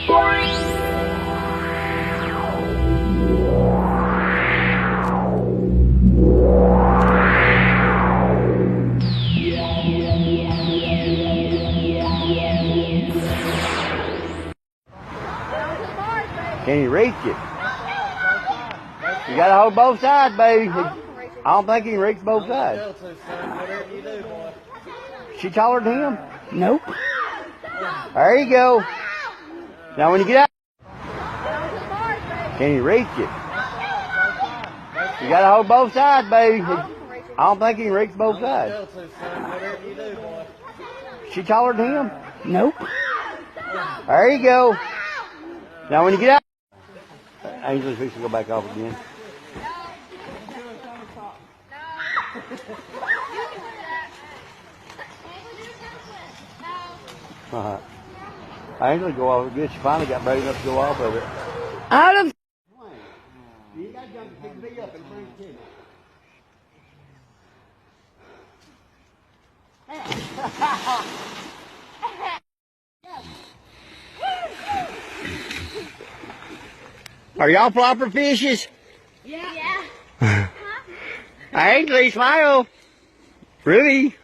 Can you reach it? You gotta hold both sides, baby. I don't think he can reach both sides. She taller than him? Nope. There you go. Now when you get out, can you reach it? You gotta hold both sides, baby. I don't think he can reach both sides. She taller than him? Nope. There you go. Now when you get out, Angel's fixing to go back off again. Angel go off again. She finally got brave enough to go off of it. Out of. You got to pick me up and bring it to me. Are y'all flopper fishes? Yeah. Ainsley, smile. Really?